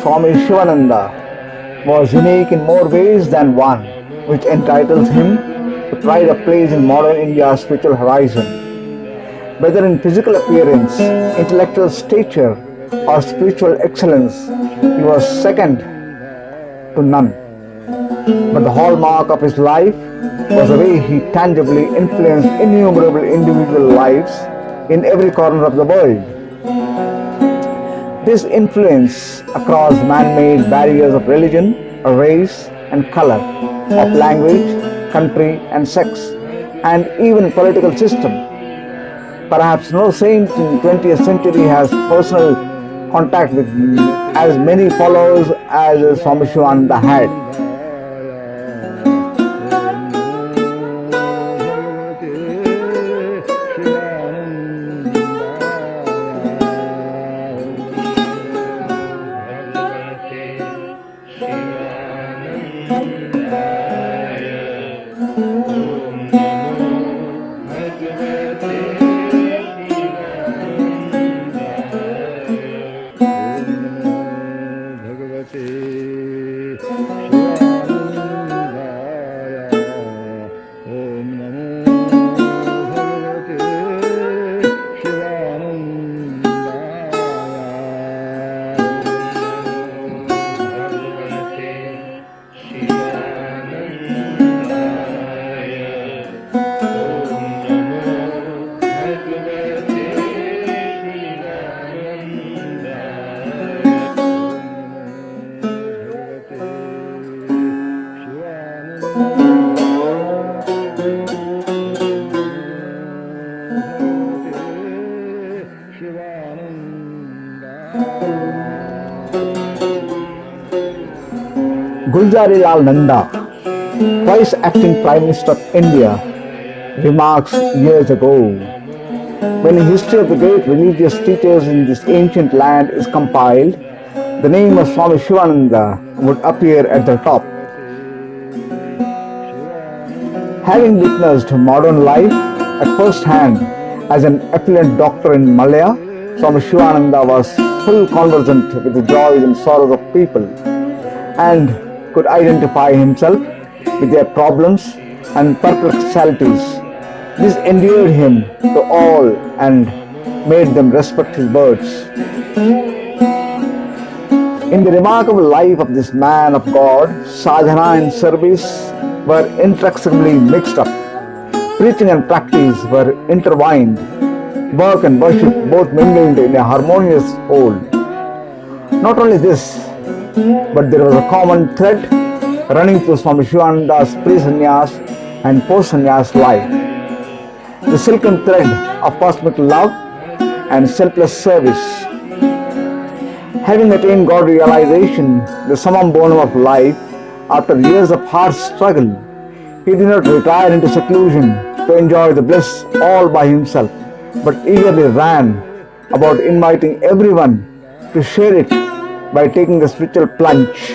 Swami Sivananda was unique in more ways than one, which entitles him to pride of place in modern India's spiritual horizon. Whether in physical appearance, intellectual stature, or spiritual excellence, he was second to none. But the hallmark of his life was the way he tangibly influenced innumerable individual lives in every corner of the world. This influence across man-made barriers of religion, race and color, of language, country and sex, and even political system. Perhaps no saint in the 20th century has personal contact with as many followers as Swami Sivananda had. Gulzarilal Nanda, twice acting Prime Minister of India, remarks years ago, when the history of the great religious teachers in this ancient land is compiled, the name of Swami Sivananda would appear at the top. Having witnessed modern life at first hand as an affluent doctor in Malaya, Swami Sivananda was full conversant with the joys and sorrows of people and could identify himself with their problems and perplexities. This endeared him to all and made them respect his words. In the remarkable life of this man of God, sadhana and service were inextricably mixed up. Preaching and practice were intertwined. Work and worship both mingled in a harmonious whole. Not only this, but there was a common thread running through Swami Sivananda's pre-sannyas and post-sannyas life. The silken thread of cosmic love and selfless service. Having attained God realization, the summum bonum of life, after years of hard struggle, he did not retire into seclusion to enjoy the bliss all by himself, but eagerly ran about inviting everyone to share it by taking the spiritual plunge.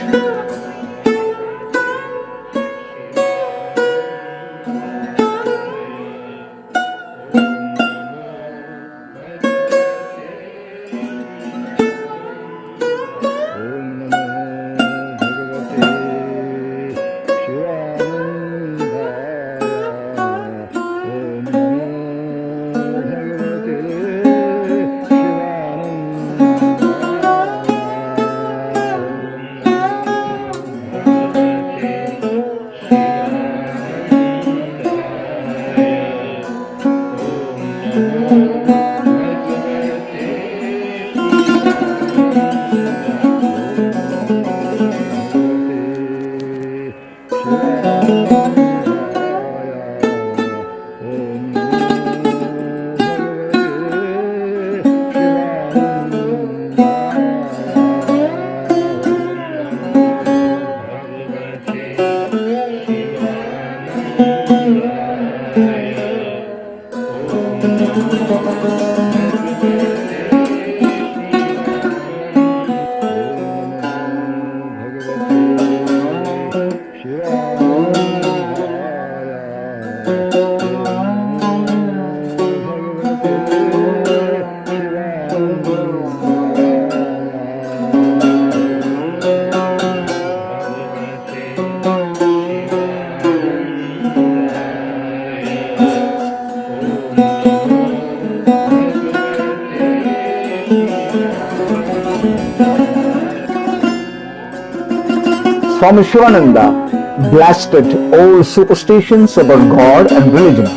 Swami Sivananda blasted old superstitions about God and religion.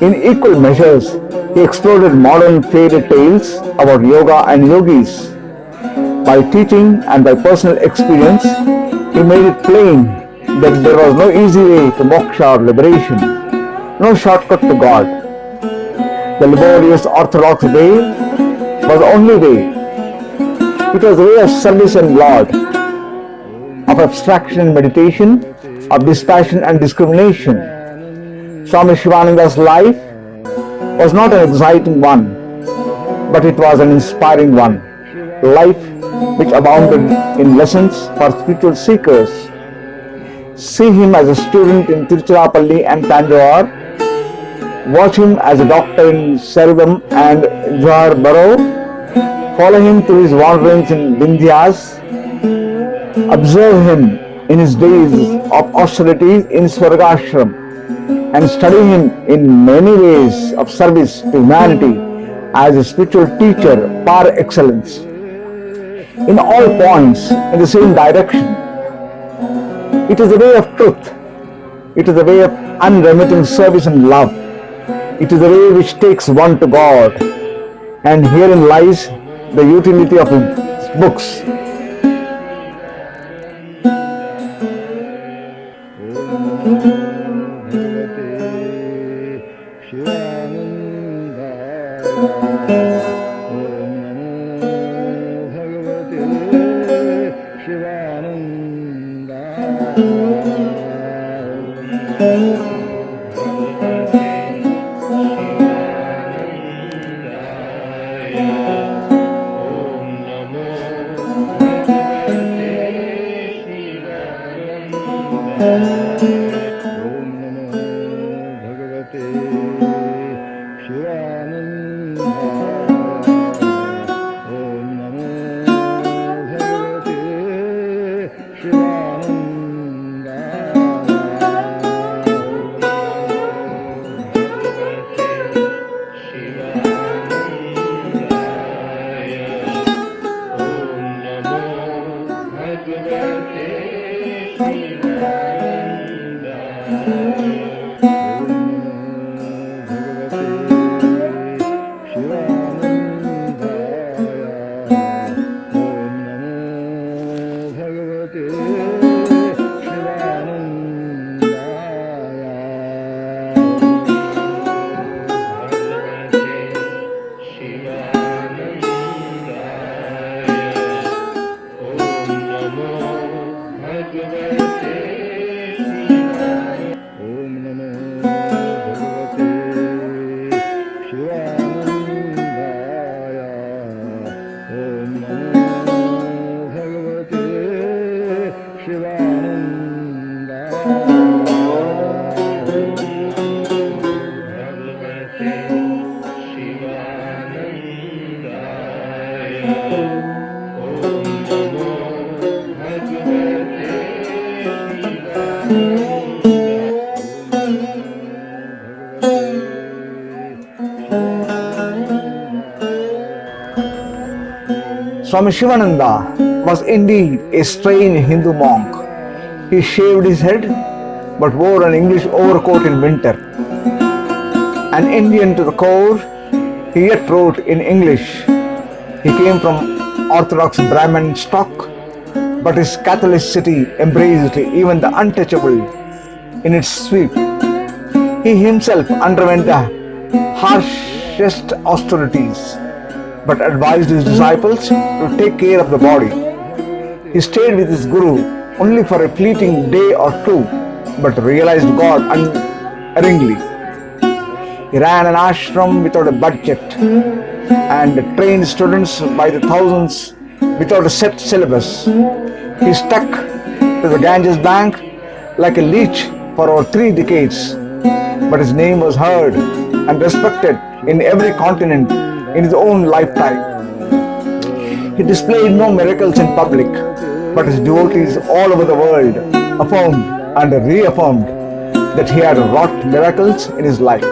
In equal measures, he exploded modern fairy tales about yoga and yogis. By teaching and by personal experience, he made it plain that there was no easy way to moksha or liberation, no shortcut to God. The laborious orthodox way was the only way. It was the way of service and Lord, of abstraction and meditation, of dispassion and discrimination. Swami Shivananda's life was not an exciting one, but it was an inspiring one. Life which abounded in lessons for spiritual seekers. See him as a student in Tiruchirappalli and Tanjore. Watch him as a doctor in Seridam and Johar Barrow. Follow him through his wanderings in Vindhyas. Observe him in his days of austerity in Swargashram and study him in many ways of service to humanity as a spiritual teacher par excellence. In all points, in the same direction. It is the way of truth. It is the way of unremitting service and love. It is the way which takes one to God. And herein lies the utility of his books. Swami Sivananda was indeed a strange Hindu monk. He shaved his head but wore an English overcoat in winter. An Indian to the core, he yet wrote in English. He came from Orthodox Brahmin stock, but his Catholicity embraced even the untouchable in its sweep. He himself underwent the harshest austerities, but advised his disciples to take care of the body. He stayed with his guru only for a fleeting day or two, but realized God unerringly. He ran an ashram without a budget and trained students by the thousands without a set syllabus. He stuck to the Ganges bank like a leech for over 3 decades, but his name was heard and respected in every continent in his own lifetime. He displayed no miracles in public, but his devotees all over the world affirmed and reaffirmed that he had wrought miracles in his life.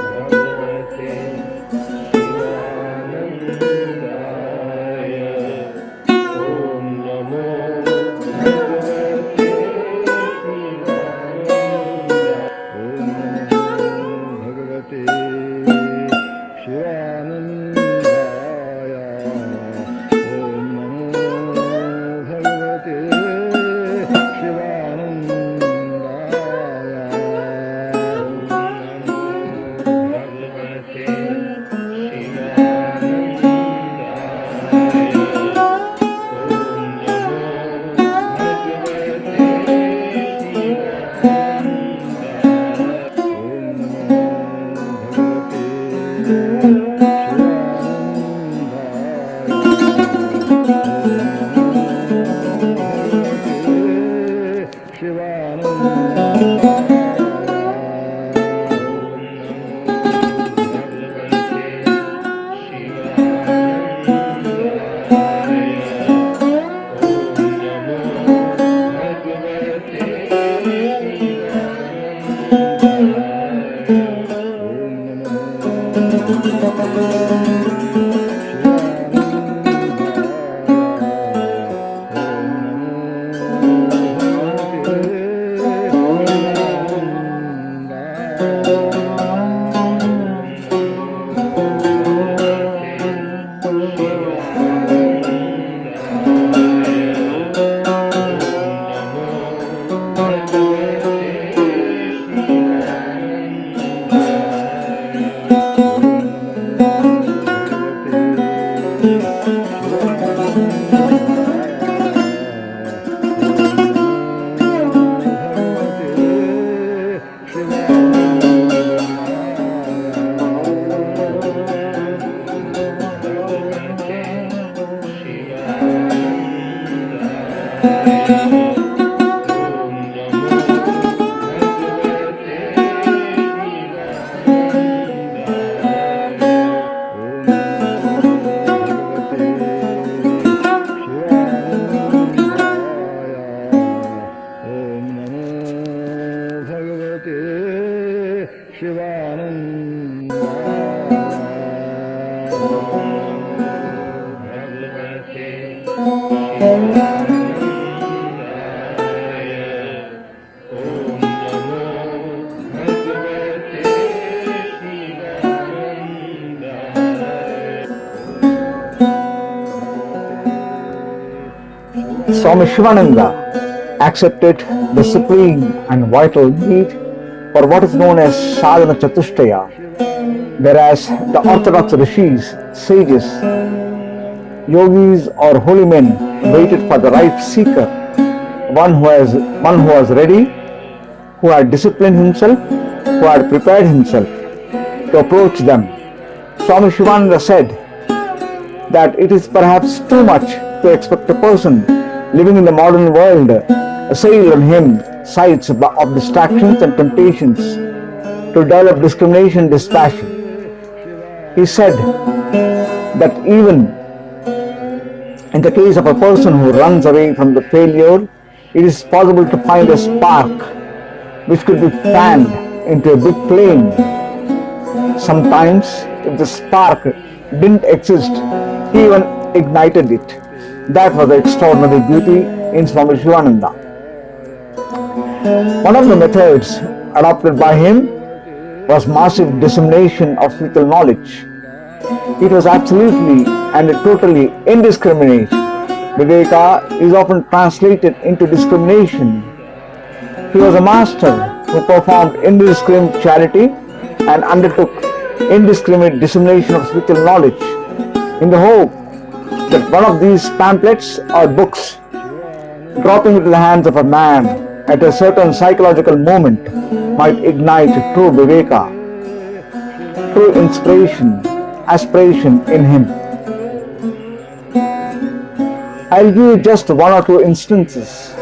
Swami Sivananda accepted the supreme and vital need for what is known as sadhana chatushtaya, whereas the orthodox rishis, sages, yogis or holy men waited for the right seeker, one who was ready, who had disciplined himself, who had prepared himself to approach them. Swami Sivananda said that it is perhaps too much to expect a person living in the modern world assailed on him sides of distractions and temptations to develop discrimination and dispassion. He said that even in the case of a person who runs away from the failure, it is possible to find a spark which could be fanned into a big flame. Sometimes, if the spark didn't exist, he even ignited it. That was the extraordinary beauty in Swami Sivananda. One of the methods adopted by him was massive dissemination of spiritual knowledge. It was absolutely and totally indiscriminate. Viveka is often translated into discrimination. He was a master who performed indiscriminate charity and undertook indiscriminate dissemination of spiritual knowledge in the hope that one of these pamphlets or books dropping into the hands of a man at a certain psychological moment might ignite true viveka, true inspiration, aspiration in him. I'll give you just one or two instances.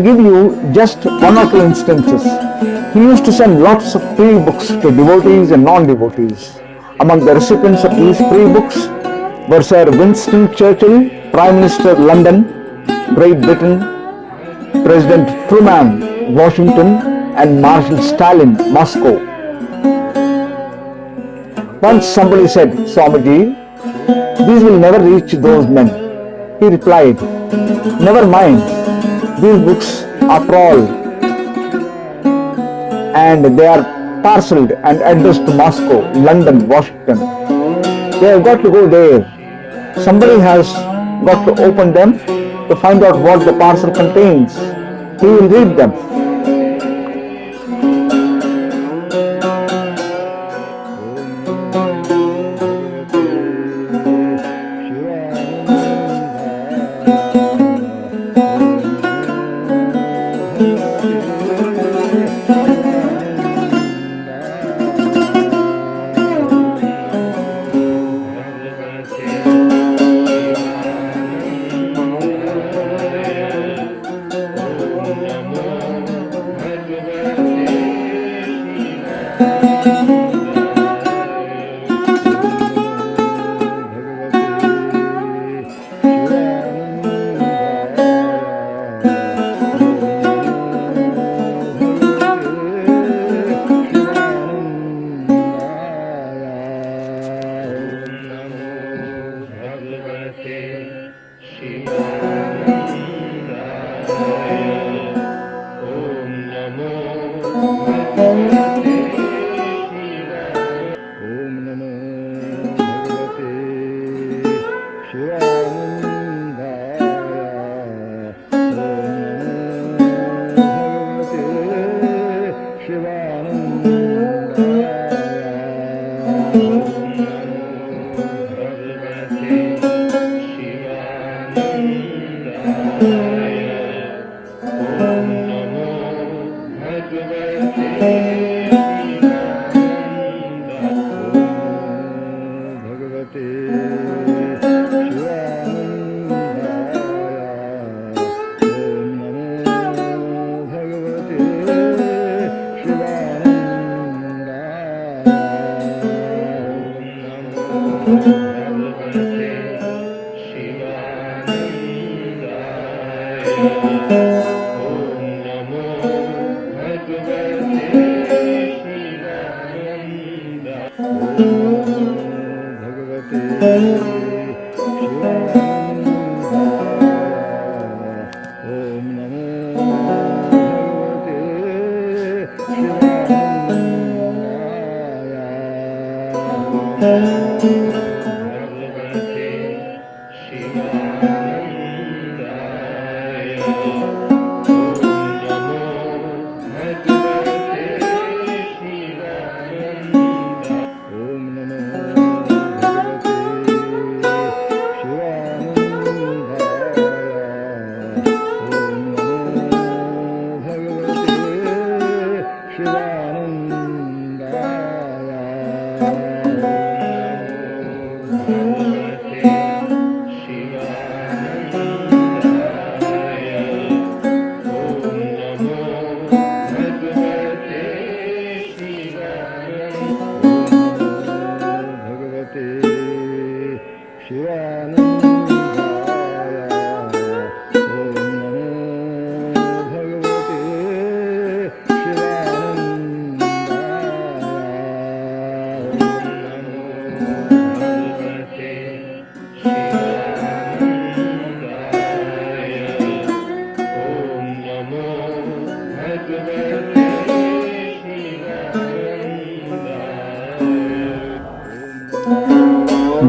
give you just one or two instances. He used to send lots of free books to devotees and non-devotees. Among the recipients of these free books were Sir Winston Churchill, Prime Minister London, Great Britain, President Truman, Washington, and Marshal Stalin, Moscow. Once somebody said, "Swamiji, these will never reach those men." He replied, "Never mind, these books, after all, and they are parceled and addressed to Moscow, London, Washington. They have got to go there. Somebody has got to open them to find out what the parcel contains. He will read them."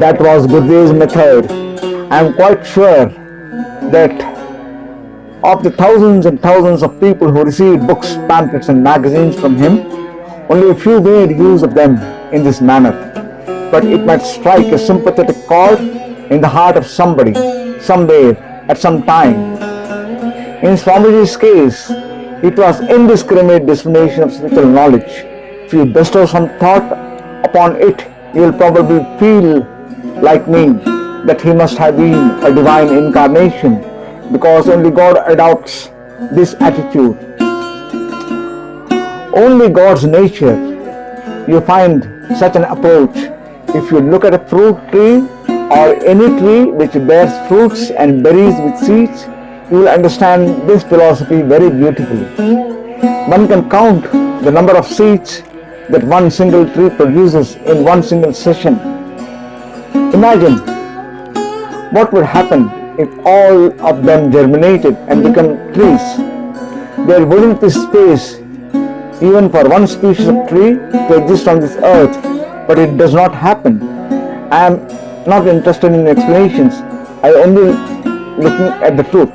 That was Gurudev's method. I am quite sure that of the thousands and thousands of people who received books, pamphlets and magazines from him, only a few made use of them in this manner. But it might strike a sympathetic chord in the heart of somebody, somewhere, at some time. In Swamiji's case, it was indiscriminate dissemination of spiritual knowledge. If you bestow some thought upon it, you will probably feel like me, that he must have been a divine incarnation, because only God adopts this attitude. Only God's nature you find such an approach. If you look at a fruit tree or any tree which bears fruits and berries with seeds, you will understand this philosophy very beautifully. One can count the number of seeds that one single tree produces in one single session. Imagine what would happen if all of them germinated and become trees. There wouldn't be space even for one species of tree to exist on this earth, but it does not happen. I am not interested in explanations. I am only looking at the truth.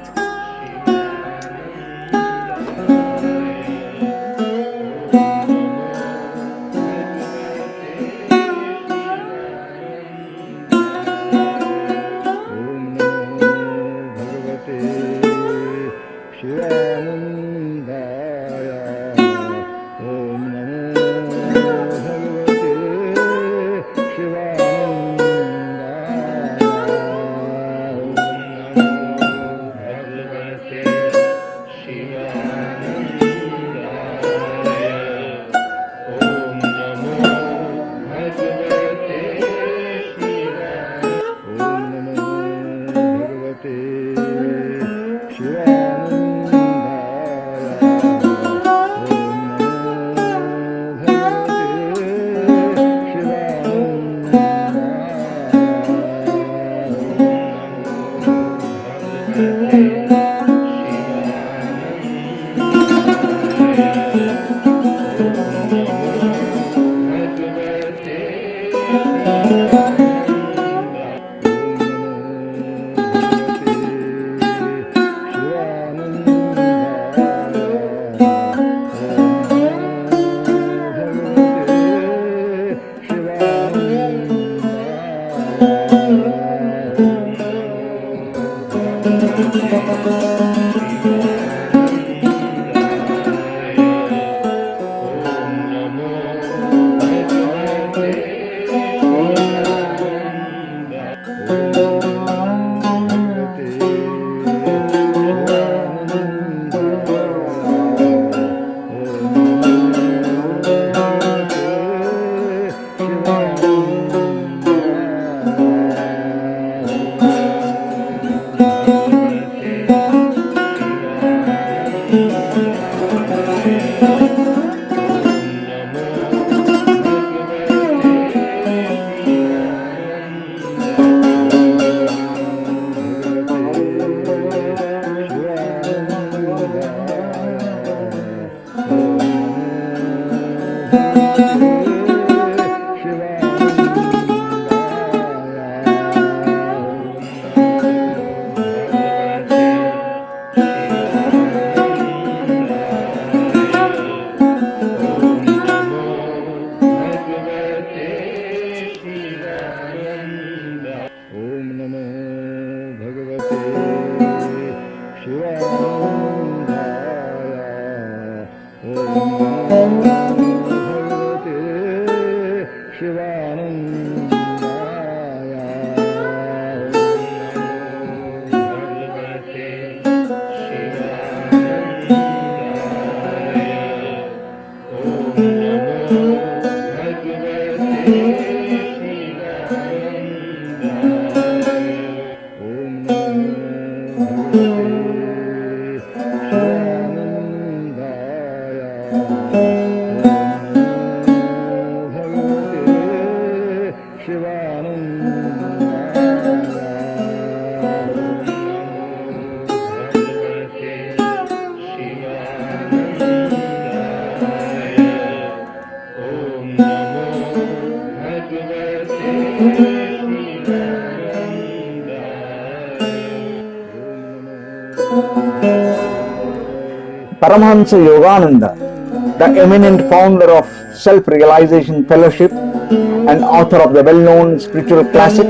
Paramahansa Yogananda, the eminent founder of Self-Realization Fellowship and author of the well-known spiritual classic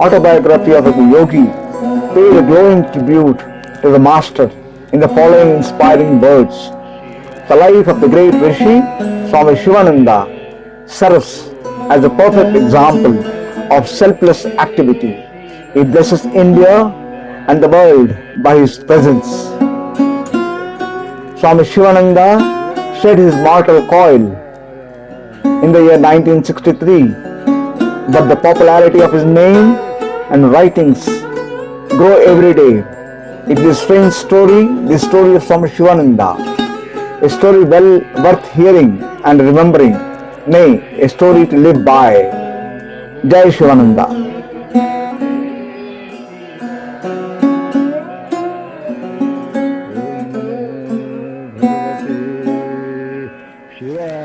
Autobiography of a Yogi, paid a glowing tribute to the Master in the following inspiring words. The life of the great Rishi, Swami Sivananda, serves as a perfect example of selfless activity. He blesses India and the world by his presence. Swami Sivananda shed his mortal coil in the year 1963, but the popularity of his name and writings grow every day. It is a strange story, the story of Swami Sivananda, a story well worth hearing and remembering, nay, a story to live by. Jai Sivananda. Shiva